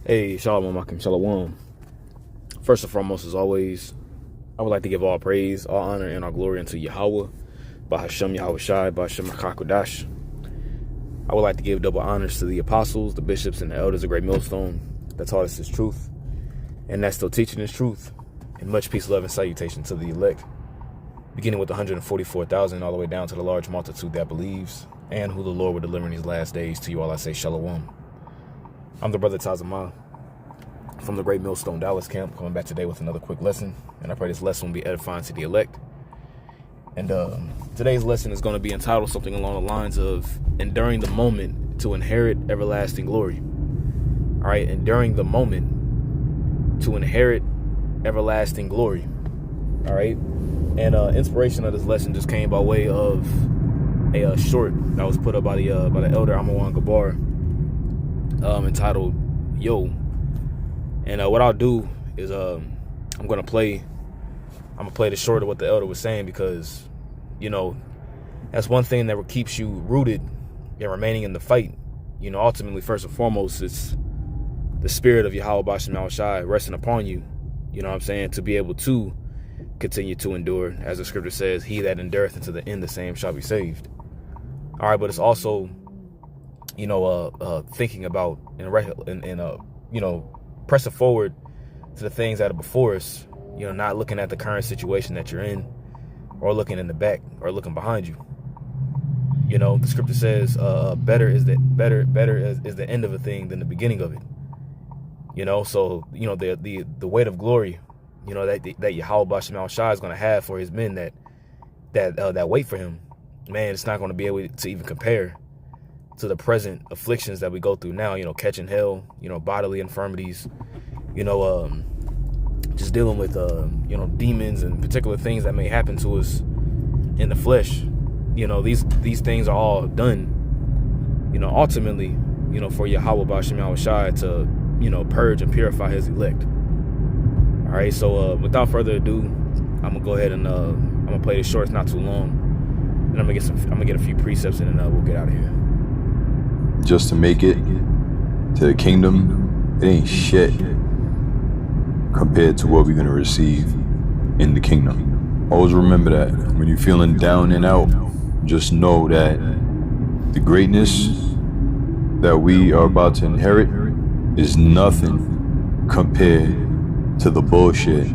Hey, Shalom Makim Shalom. First and foremost, as always, I would like to give all praise, all honor, and all glory unto Yahweh, Bahashem Yahweh Shai, Bahashem HaKakodash. I would like to give double honors to the apostles, the bishops, and the elders of Great Millstone that taught us this truth, and that's still teaching this truth. And much peace, love, and salutation to the elect, beginning with 144,000 all the way down to the large multitude that believes, and who the Lord will deliver in these last days. To you all I say Shalom. I'm the brother Tazamah from the Great Millstone Dallas camp, coming back today with another quick lesson. And I pray this lesson will be edifying to the elect. And today's lesson is going to be entitled something along the lines of enduring the moment to inherit everlasting glory. All right, enduring the moment to inherit everlasting glory. All right, and inspiration of this lesson just came by way of a short that was put up by the elder Amawan Gabar, entitled "Yo." And what I'll do is I'm gonna play the short of what the elder was saying, because that's one thing that keeps you rooted and remaining in the fight. Ultimately, first and foremost, it's the spirit of Yahweh Bashem Yahweh Shai resting upon you. You know what I'm saying? To be able to continue to endure, as the scripture says, "He that endureth unto the end, the same shall be saved." All right, but it's also thinking about and pressing forward to the things that are before us, not looking at the current situation that you're in, or looking in the back, or looking behind you. The scripture says, better is the end of a thing than the beginning of it. So the weight of glory, that Yahweh Bashem Yahweh Shai is going to have for his men that wait for him, man, it's not going to be able to even compare to the present afflictions that we go through now, catching hell, bodily infirmities, just dealing with, demons and particular things that may happen to us in the flesh. These things are all done, ultimately, for Yahweh Bashem Yahweh Shai to, purge and purify his elect. All right. So, without further ado, I'm gonna go ahead and, I'm gonna play this short. It's not too long. And I'm gonna get a few precepts in, and we'll get out of here. Just to make it to the kingdom, it ain't shit compared to what we're going to receive in the kingdom. Always remember that. When you're feeling down and out, just know that the greatness that we are about to inherit is nothing compared to the bullshit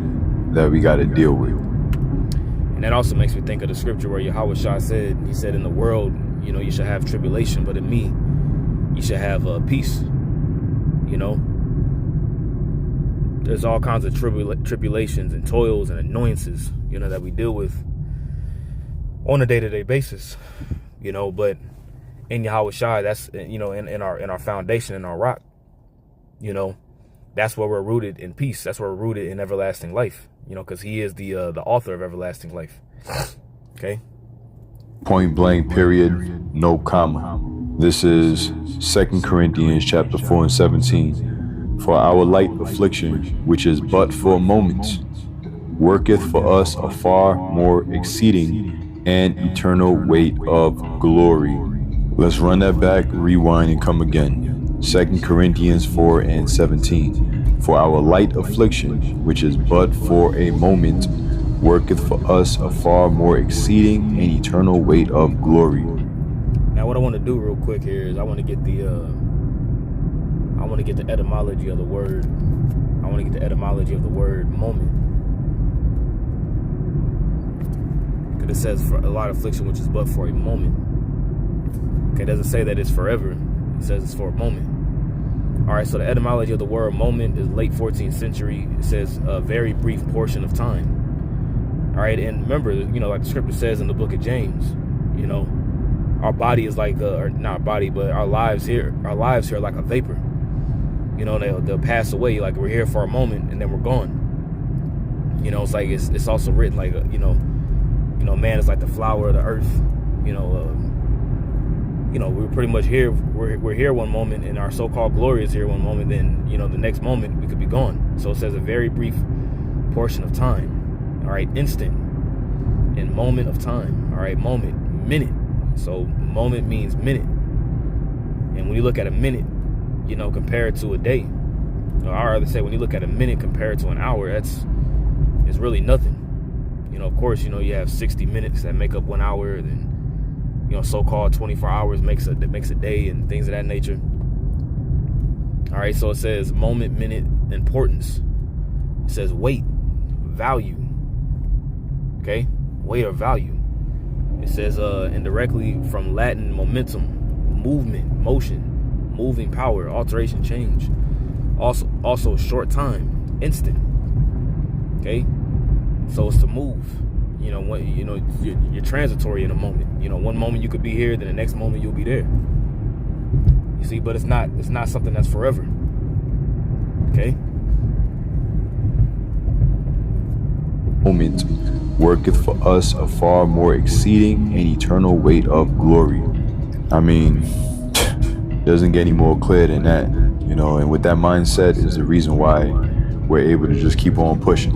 that we got to deal with. And that also makes me think of the scripture where Yahweh Shai said, he said, in the world, you should have tribulation, but in me, you should have peace. There's all kinds of tribulations and toils and annoyances, that we deal with on a day-to-day basis, but in Yahweh Shai, that's, in our foundation, in our rock, that's where we're rooted in peace. That's where we're rooted in everlasting life, because he is the author of everlasting life. Okay. Point blank, period, no comma. This is 2 Corinthians chapter 4 and 17. For our light affliction, which is but for a moment, worketh for us a far more exceeding and eternal weight of glory. Let's run that back, rewind, and come again. 2 Corinthians 4 and 17. For our light affliction, which is but for a moment, worketh for us a far more exceeding and eternal weight of glory. Now, what I want to do real quick here is I want to get the etymology of the word. I want to get the etymology of the word moment. Because it says for a light affliction, which is but for a moment. Okay, it doesn't say that it's forever. It says it's for a moment. All right, so the etymology of the word moment is late 14th century. It says a very brief portion of time. All right, and remember, like the scripture says in the book of James, our body is like, or not body, but our lives here are like a vapor. They'll pass away. Like, we're here for a moment and then we're gone. It's like, it's also written like, man is like the flower of the earth. We're pretty much here. We're here one moment, and our so-called glory is here one moment. Then, the next moment we could be gone. So it says a very brief portion of time. All right, instant and moment of time. All right, moment, minute. So moment means minute. And when you look at a minute, compared to a day, I'd rather say when you look at a minute compared to an hour, it's really nothing. Of course, you have 60 minutes that make up 1 hour, and then, so-called 24 hours makes a day and things of that nature. All right, so it says moment, minute, importance. It says weight, value. Okay, weight or value. It says indirectly from Latin momentum, movement, motion, moving power, alteration, change. Also short time, instant. Okay, so it's to move. You're transitory in a moment. One moment you could be here, then the next moment you'll be there. You see, but it's not something that's forever. Okay. Moment worketh for us a far more exceeding and eternal weight of glory. I mean, doesn't get any more clear than that, and with that mindset is the reason why we're able to just keep on pushing,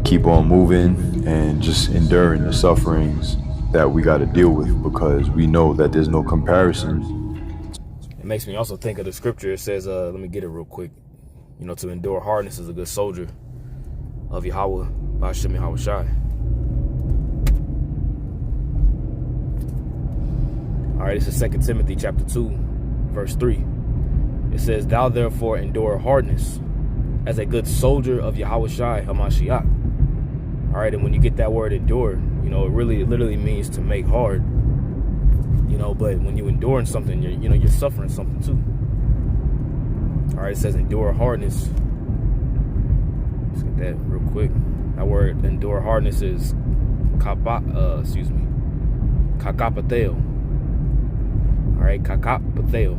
keep on moving, and just enduring the sufferings that we got to deal with, because we know that there's no comparison. It makes me also think of the scripture. It says, let me get it real quick. To endure hardness is a good soldier of Yahweh, Ba'ashem Yahweh Shai. All right, this is 2 Timothy chapter 2, verse 3. It says, thou therefore endure hardness as a good soldier of Yahweh Shai HaMashiach. All right, and when you get that word endure, it literally means to make hard. But when you're enduring something, you're suffering something too. All right, it says endure hardness. Let's get that real quick. That word endure hardness is kakapateo. All right, kakapateo.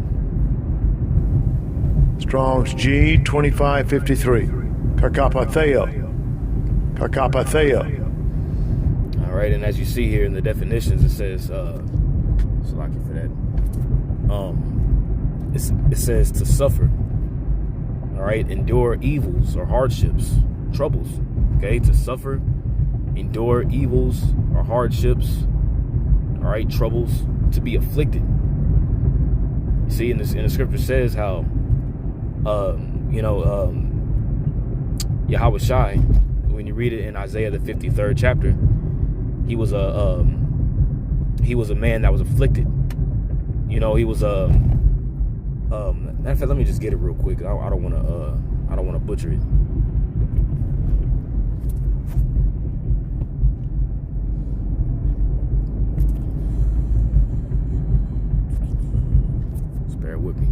Strong's G 2553. Kakapateo. All right, and as you see here in the definitions, it says, Salaki for that. It says to suffer. All right, endure evils or hardships, troubles. Okay, to suffer, endure evils or hardships. All right, troubles, to be afflicted. You see, in the scripture says how, Yahweh Shai, when you read it in Isaiah the 53rd chapter, he was a man that was afflicted. He was matter of fact, let me just get it real quick. I don't want to butcher it. Just bear with me.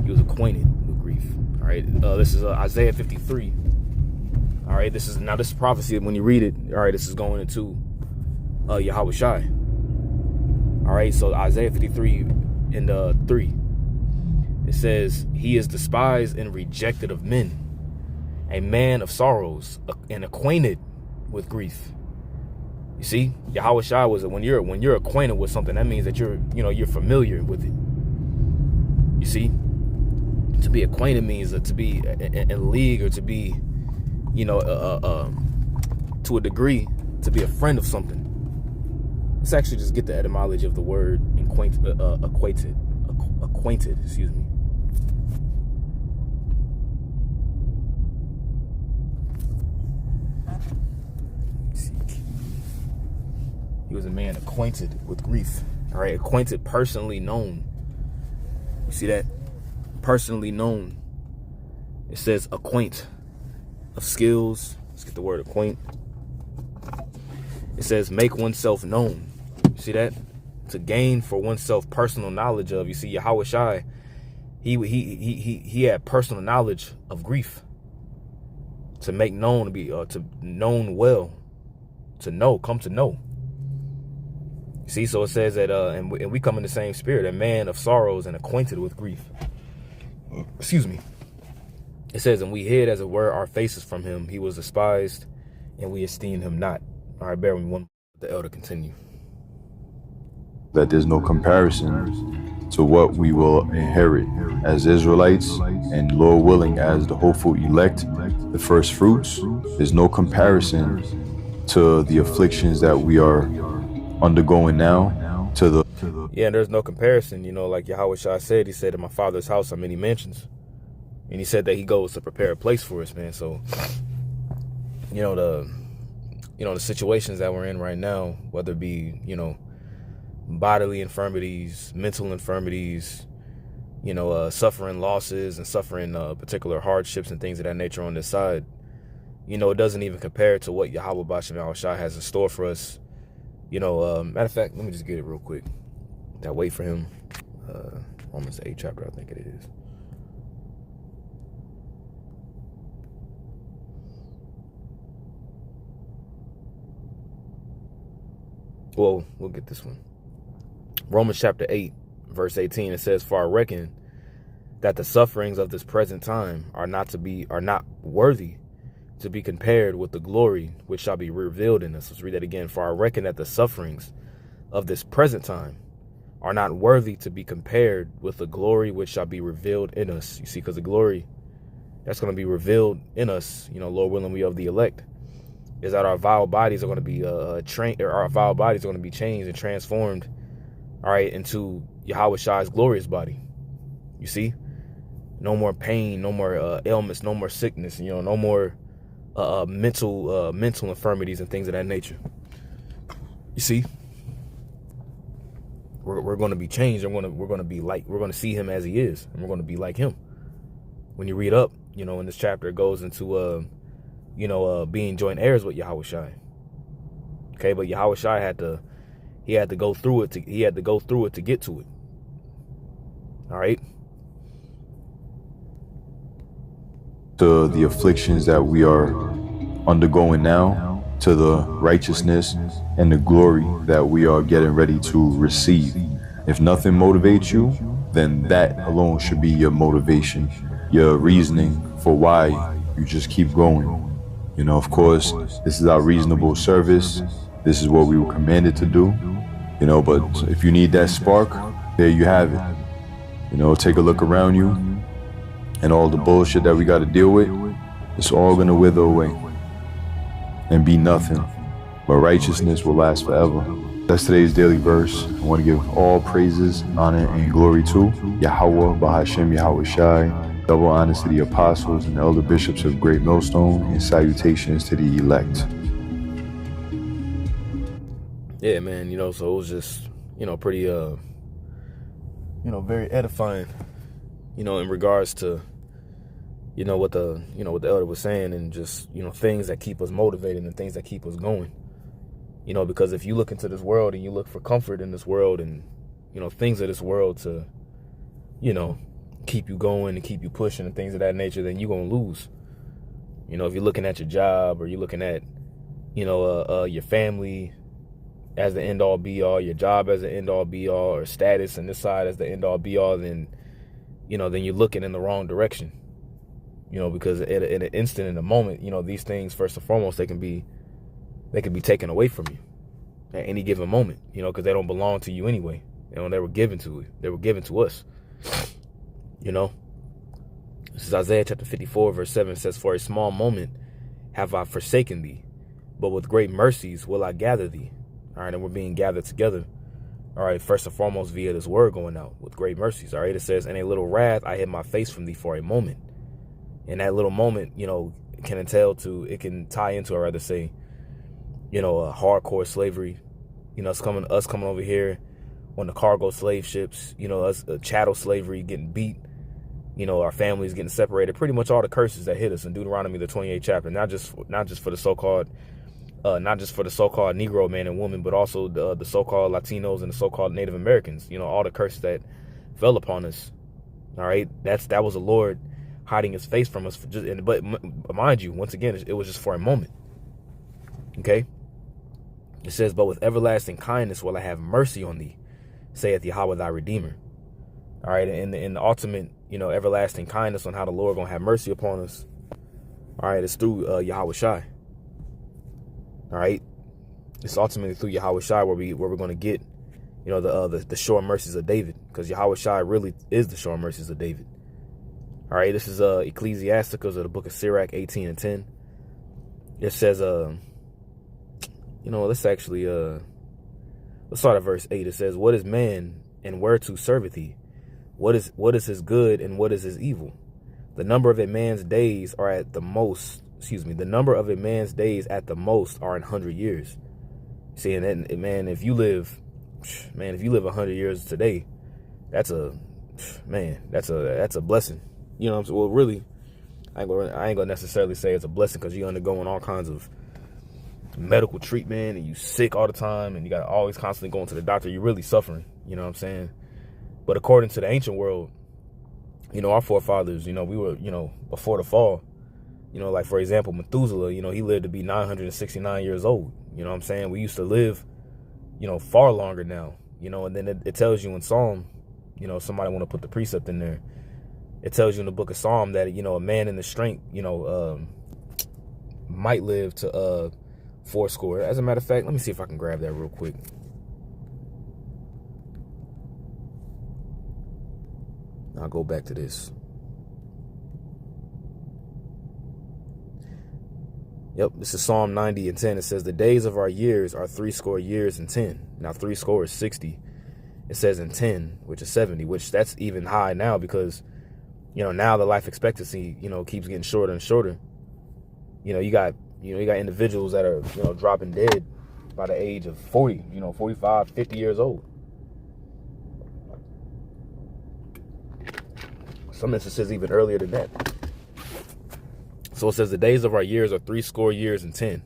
He was acquainted with grief. All right, this is Isaiah 53. All right, this is prophecy. When you read it, all right, this is going into Yahweh Shai. All right, so Isaiah 53 and 3. It says, he is despised and rejected of men, a man of sorrows and acquainted with grief. You see, Yahweh Shai was when you're acquainted with something, that means that you're familiar with it. You see, to be acquainted means to be in league, or to be, to a degree, to be a friend of something. Let's actually just get the etymology of the word acquainted, excuse me. He was a man acquainted with grief. All right, acquainted, personally known. You see that? Personally known. It says acquaint, of skills. Let's get the word acquaint. It says make oneself known. You see that? To gain for oneself personal knowledge of. You see, Yahweh Shai, he had personal knowledge of grief. To make known, to be to known well, to know, come to know. See, so it says that, and we come in the same spirit, a man of sorrows and acquainted with grief. Excuse me. It says, and we hid, as it were, our faces from him. He was despised, and we esteemed him not. All right, bear with me one. The elder continue. That there's no comparison to what we will inherit as Israelites, and Lord willing, as the hopeful elect, the first fruits. There's no comparison to the afflictions that we are undergoing now, to the yeah, and there's no comparison. Like Yahweh Shai said, he said, in my father's house are many mansions. And he said that he goes to prepare a place for us, man. So, the situations that we're in right now, whether it be, bodily infirmities, mental infirmities, suffering losses and suffering particular hardships and things of that nature on this side, it doesn't even compare to what Yahweh B'Shem Yahushua has in store for us. Matter of fact, let me just get it real quick. That wait for him. Romans 8 chapter, I think it is. Well, we'll get this one. Romans chapter 8, verse 18, it says, "For I reckon that the sufferings of this present time are not worthy to be compared with the glory which shall be revealed in us." Let's read that again. "For I reckon that the sufferings of this present time are not worthy to be compared with the glory which shall be revealed in us." You see, because the glory that's going to be revealed in us, Lord willing, we of the elect, is that our vile bodies are going to be our vile bodies are going to be changed and transformed, all right, into Yahweh Shai's glorious body. You see, no more pain, no more ailments, no more sickness, no more mental infirmities and things of that nature. You see, we're going to be changed, and we're going to see him as he is, and we're going to be like him. When you read up, in this chapter, it goes into being joint heirs with Yahweh Shai. Okay, but Yahweh Shai had to go through it to get to it. All right. To the afflictions that we are undergoing now, to the righteousness and the glory that we are getting ready to receive. If nothing motivates you, then that alone should be your motivation, your reasoning for why you just keep going. Of course, this is our reasonable service. This is what we were commanded to do. But if you need that spark, there you have it. Take a look around you, and all the bullshit that we got to deal with, it's all going to wither away and be nothing. But righteousness will last forever. That's today's daily verse. I want to give all praises, honor, and glory to Yahweh B'Shem Yahushai. Double honors to the apostles and the elder bishops of Great Millstone, and salutations to the elect. Yeah, man, so it was just, pretty, very edifying, in regards to, what the elder was saying, and just, things that keep us motivated and things that keep us going. Because if you look into this world and you look for comfort in this world and, things of this world to, keep you going and keep you pushing and things of that nature, then you're going to lose. If you're looking at your job, or you're looking at, your family as the end all be all, your job as the end all be all, or status and this side as the end all be all, then, then you're looking in the wrong direction. Because in an instant, in a moment, these things, first and foremost, they can be taken away from you at any given moment, because they don't belong to you anyway. They were given to us. This is Isaiah chapter 54, verse 7 says, "For a small moment have I forsaken thee, but with great mercies will I gather thee." All right, and we're being gathered together. All right, first and foremost via this word going out with great mercies. All right, it says, "In a little wrath I hid my face from thee for a moment." And that little moment, it can tie into, or rather say, a hardcore slavery. Us coming over here on the cargo slave ships. Us chattel slavery, getting beat. Our families getting separated. Pretty much all the curses that hit us in Deuteronomy the 28th chapter. Not just for the so-called Negro man and woman, but also the so-called Latinos and the so-called Native Americans. All the curses that fell upon us. All right, that was the Lord hiding his face from us. But mind you, once again, it was just for a moment. Okay. It says, "But with everlasting kindness will I have mercy on thee, saith Yahweh thy Redeemer." All right, and the ultimate, everlasting kindness on how the Lord gonna have mercy upon us. All right, it's through Yahweh Shai. All right, it's ultimately through Yahweh Shai where we're gonna get, the sure mercies of David, because Yahweh Shai really is the sure mercies of David. All right, this is Ecclesiasticus, of the book of Sirach 18 and 10. It says, let's start at verse 8. It says, "What is man, and whereto serveth he? What is his good, and what is his evil? The number of a man's days are at the most, the number of a man's days at the most are in 100 years. See, and man, if you live 100 years today, that's a blessing. You know what I'm saying? Well, really, I ain't gonna necessarily say it's a blessing, because you're undergoing all kinds of medical treatment and you sick all the time and you got always constantly going to the doctor. You're really suffering. You know what I'm saying? But according to the ancient world, our forefathers, we were, before the fall, like, for example, Methuselah, he lived to be 969 years old. You know what I'm saying? We used to live, far longer now, and then it tells you in Psalm, somebody want to put the precept in there. It tells you in the book of Psalm that, a man in the strength, might live to 80. As a matter of fact, let me see if I can grab that real quick. I'll go back to this. Yep, this is Psalm 90:10. It says, the days of our years are 80 years and 10. Now 80 is 60. It says in 10, which is 70, which that's even high now, because, now the life expectancy, keeps getting shorter and shorter. You got individuals that are, dropping dead by the age of 40, 45, 50 years old. Some instances even earlier than that. So it says the days of our years are 80 years and 10.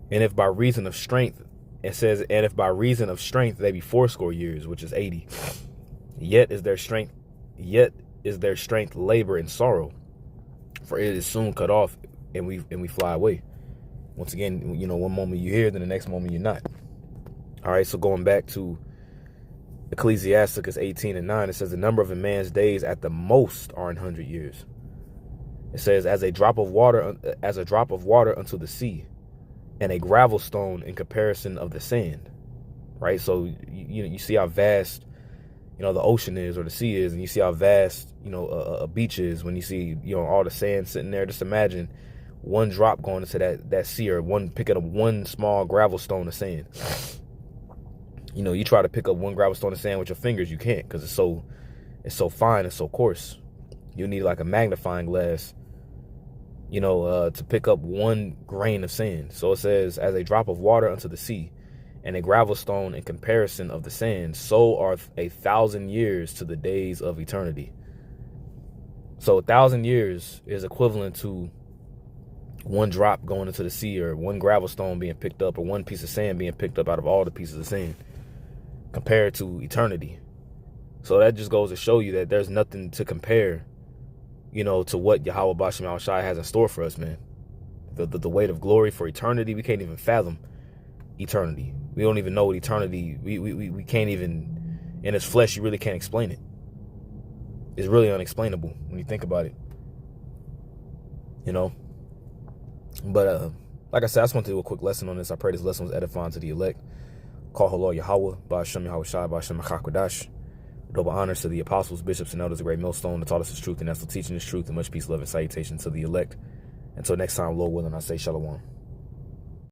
And if by reason of strength, it says, and if by reason of strength they be 80 years, which is 80. Yet is their strength labor and sorrow, for it is soon cut off, and we fly away. Once again, one moment you're here, then the next moment you're not. All right, so going back to Ecclesiasticus 18:9, it says the number of a man's days at the most are in 100 years. It says, as a drop of water unto the sea, and a gravel stone in comparison of the sand. Right? So you see how vast, the ocean is, or the sea is, and you see how vast, a beach is when you see, all the sand sitting there. Just imagine one drop going into that sea, or picking up one small gravel stone of sand. You try to pick up one gravel stone of sand with your fingers, you can't, because it's so fine and so coarse. You need like a magnifying glass, to pick up one grain of sand. So it says, as a drop of water unto the sea, and a gravel stone in comparison of the sand, so are 1,000 years to the days of eternity. So 1,000 years is equivalent to one drop going into the sea, or one gravel stone being picked up, or one piece of sand being picked up out of all the pieces of sand, compared to eternity. So that just goes to show you that there's nothing to compare, to what Yahweh Bashem Al-Shai has in store for us, man. The weight of glory for eternity, we can't even fathom eternity. We don't even know what eternity, we can't even, in its flesh, you really can't explain it. It's really unexplainable when you think about it. But like I said, I just want to do a quick lesson on this. I pray this lesson was edifying to the elect. Call Halal Yahweh, Ba'ashem Yahweh Shai, Ba'ashem Machakwadash. Double honors to the apostles, bishops, and elders of Great Millstone that taught us this truth, and that's for teaching this truth, and much peace, love, and salutation to the elect. Until next time, Lord willing, I say shalom.